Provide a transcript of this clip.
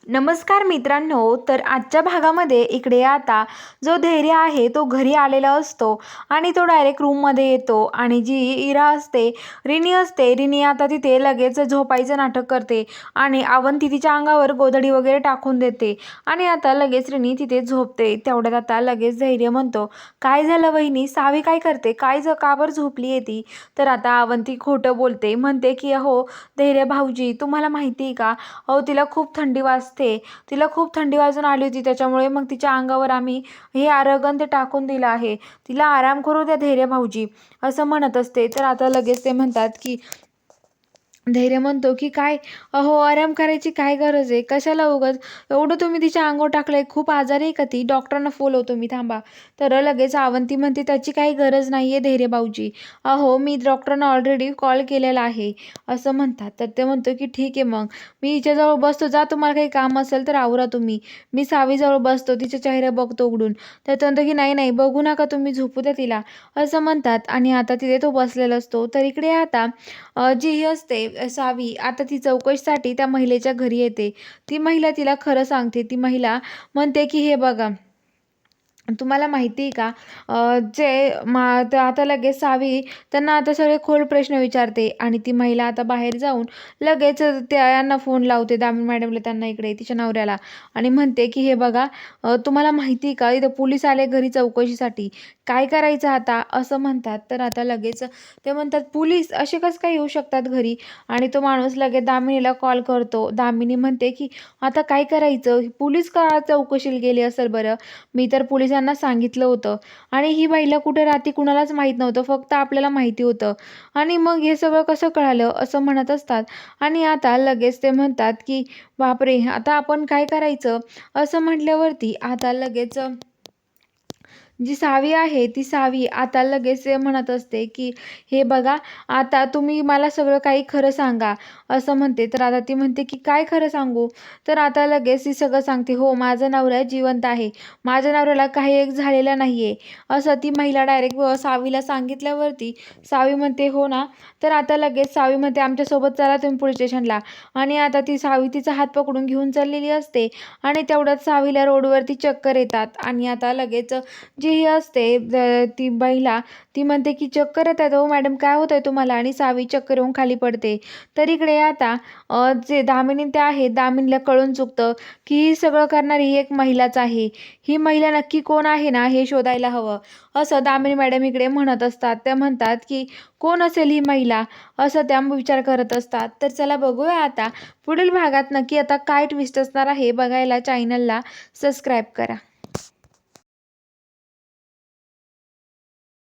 नमस्कार मित्रांनो, तर आजच्या भागामध्ये इकडे आता जो धैर्य आहे तो घरी आलेला असतो आणि तो डायरेक्ट रूममध्ये येतो आणि जी इरा असते, रिनी असते, रिनी आता तिथे लगेच झोपायचं नाटक करते आणि अवंती तिच्या अंगावर गोधडी वगैरे टाकून देते आणि आता लगेच रिनी तिथे झोपते. तेवढ्यात आता लगेच धैर्य म्हणतो, काय झालं वहिनी, सावी काय करते, का बरं झोपली आहे ती? तर आता अवंती खोटं बोलते, म्हणते की अहो धैर्य भाऊजी, तुम्हाला माहिती आहे का, अहो तिला खूप थंडी वाजते, तिला खूप थंडी वाजून आली होती, त्याच्यामुळे मग तिच्या अंगावर आम्ही हे आरगन ते टाकून दिलं आहे, तिला आराम करू द्या धैर्य भाऊजी, असं म्हणत असते. तर आता लगेच ते म्हणतात की धैर्य म्हणतो की काय, अहो आराम करायची काय गरज आहे, कशाला उगाच एवढं तुम्ही तिच्या अंगावर टाकलंय, खूप आजारी आहे का ती, डॉक्टरांना बोलवतो मी, थांबा. तर लगेच अवंती म्हणते त्याची काही गरज नाही आहे धैर्य भाऊजी, अहो मी डॉक्टरांना ऑलरेडी कॉल केलेला आहे, असं म्हणतात. तर ते म्हणतो की ठीक आहे, मग मी हिच्याजवळ बसतो, जा तुम्हाला काही काम असेल तर आवरा तुम्ही, मी सावीजवळ बसतो, तिच्या चेहरा बघतो उघडून. तर तो म्हणतो की नाही नाही, बघू नका तुम्ही, झोपू द्या तिला, असं म्हणतात. आणि आता तिथे तो बसलेला असतो. तर इकडे आता जी ही असते सावी, आता ती चौकशीसाठी त्या महिलेच्या घरी येते. ती महिला तिला खरं सांगते. ती महिला म्हणते की हे बघा, तुम्हाला माहिती आहे का, आता लगेच सावी त्यांना आता सगळे खोल प्रश्न विचारते आणि ती महिला आता बाहेर जाऊन लगेच त्यांना फोन लावते, दामिनी मॅडमला, त्यांना इकडे तिच्या नवऱ्याला, आणि म्हणते की हे बघा, तुम्हाला माहिती आहे का, इथं पोलीस आले घरी चौकशीसाठी, काय करायचं आता, असं म्हणतात. तर आता लगेच ते म्हणतात पोलीस असे कसं काय येऊ शकतात घरी, आणि तो माणूस लगेच दामिनीला कॉल करतो. दामिनी म्हणते की आता काय करायचं, पोलीस का चौकशीला गेले असेल बरं, मी तर पोलिसांना सांगितलं होतं, आणि ही महिला कुठे राहते कुणालाच माहीत नव्हतं, फक्त आपल्याला माहिती होतं, आणि मग हे सगळं कसं कळालं, असं म्हणत असतात. आणि आता लगेच ते म्हणतात की बापरे, आता आपण काय करायचं, असं म्हटल्यावरती आता लगेच जी सावी आहे ती सावी आता लगेच म्हणत असते की हे बघा, आता तुम्ही मला सगळं काही खरं सांगा, असं म्हणते. तर आता ती म्हणते की काय खरं सांगू, तर आता लगेच ती सगळं सांगते, हो माझा नवरा जिवंत आहे, माझ्या नवऱ्याला काही एक झालेलं नाही आहे, असं ती महिला डायरेक्ट सावीला सांगितल्यावरती सावी म्हणते हो ना. तर आता लगेच सावी म्हणते आमच्यासोबत चला तुम्ही पोलीस स्टेशनला, आणि आता ती सावी तिचा हात पकडून घेऊन चाललेली असते. आणि तेवढ्यात सावीला रोडवरती चक्कर येतात आणि आता लगेच जी ही असते ती महिला, ती म्हणते की चक्कर येत आहेत हो मॅडम, काय होत आहे तुम्हाला, आणि सावी चक्कर येऊन खाली पडते. तर इकडे आता जे दामिनी ते आहे, दामिनीला कळून चुकतं की ही सगळं करणारी ही एक महिलाच आहे, ही महिला नक्की कोण आहे ना हे शोधायला हवं, असं दामिनी मॅडम इकडे म्हणत असतात. त्या म्हणतात की कोण असेल ही महिला, असं त्या विचार करत असतात. तर चला बघूया आता पुढील भागात नक्की आता काय ट्विस्ट असणार आहे, बघायला चॅनलला सबस्क्राईब करा.